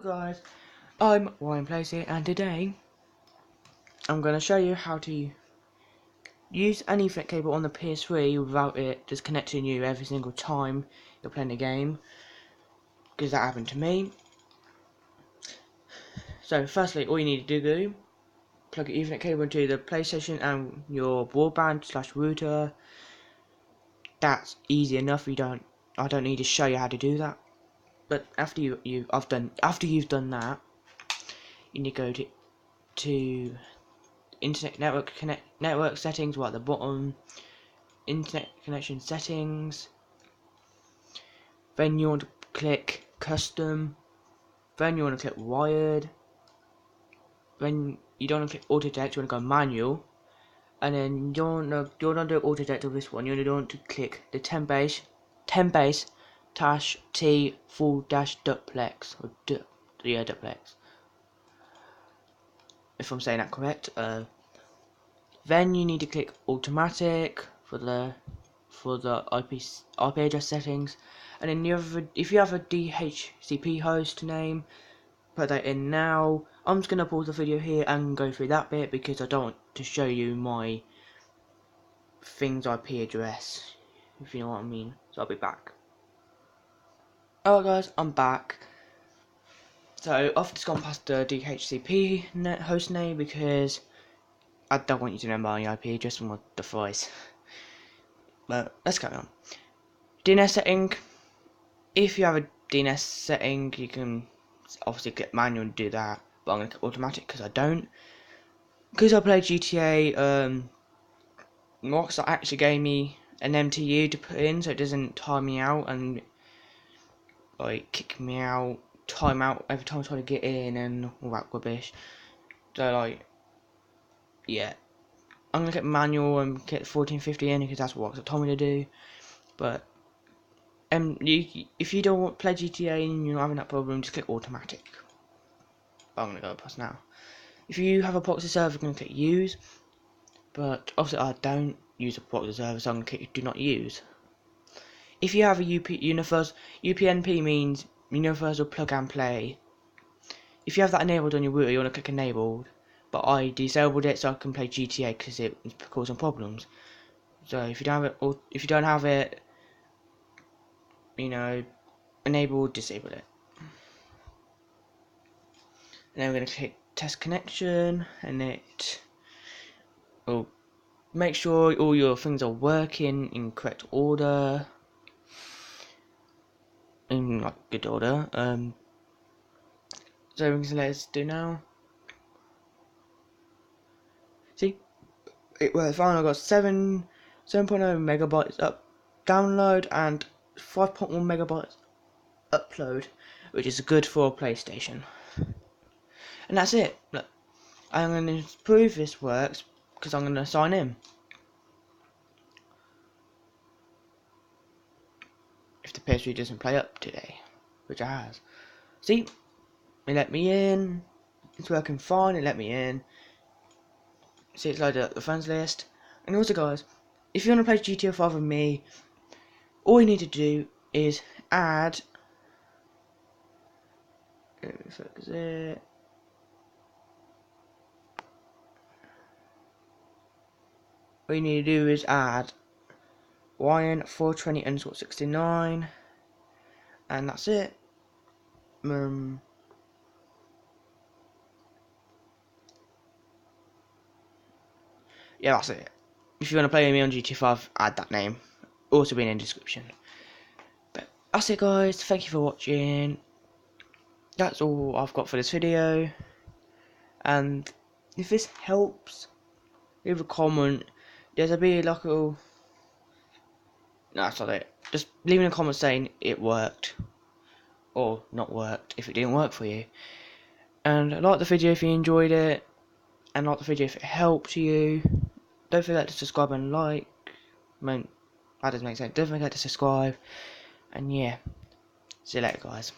Guys, I'm ps3 and today I'm going to show you how to use an Ethernet cable on the PS3 without it disconnecting you every single time you're playing the game, because that happened to me. So firstly, all you need to do, plug your Ethernet cable into the PlayStation and your broadband/router. That's easy enough. I don't need to show you how to do that. But after you've done that, you need to go to internet network settings, right at the bottom, internet connection settings. Then you want to click custom. Then you want to click wired. Then you don't want to click auto detect, you want to go manual. And then you don't want to do auto detect of this one. You want to click the 10 base T full dash duplex, or duplex, if I'm saying that correct. Then you need to click automatic for the IP address settings, and then if you have a DHCP host name, put that in now. I'm just gonna pause the video here and go through that bit because I don't want to show you my thing's IP address, if you know what I mean. So I'll be back. Alright guys, I'm back. So I've just gone past the DHCP host name because I don't want you to know my IP address on my device. But let's carry on. DNS setting. If you have a DNS setting, you can obviously click manual and do that. But I'm going to click automatic because I don't. Because I play GTA, Rockstar actually gave me an MTU to put in so it doesn't time me out and like kick me out, time out every time I try to get in and all that rubbish. So like, yeah. I'm going to click manual and get 1450 in because that's what Rockstar told me to do. But if you don't want to play GTA and you're having that problem, just click automatic. But I'm going to go past now. If you have a proxy server, you're going to click use. But obviously I don't use a proxy server, so I'm going to click do not use. If you have a UPnP means universal plug and play. If you have that enabled on your router, you want to click enabled. But I disabled it so I can play GTA because it was causing problems. So if you don't have it, or if you don't have it, you know, enable, disable it. And then we're going to click test connection, and it will make sure all your things are working in correct order, in like good order. So let's do now. See, it works fine. I got 7.0 megabytes up download and 5.1 megabytes upload, which is good for a PlayStation. And that's it. Look, I'm going to prove this works because I'm going to sign in. If the PS3 doesn't play up today, which it has. See, it let me in. It's working fine. It let me in. See, it's loaded up the friends list. And also, guys, if you want to play GTA 5 with me, all you need to do is add. Let me focus it. All you need to do is add YN420_69, and that's it. Yeah, that's it. If you want to play with me on GTA 5, add that name. Also be in the description. But that's it, guys. Thank you for watching. That's all I've got for this video. And if this helps, leave a comment. There'll be like a little... No, that's not it. Just leave in a comment saying it worked. Or not worked if it didn't work for you. And like the video if you enjoyed it. And like the video if it helped you. Don't forget to subscribe and like. I mean, that doesn't make sense. Don't forget to subscribe. And yeah. See you later, guys.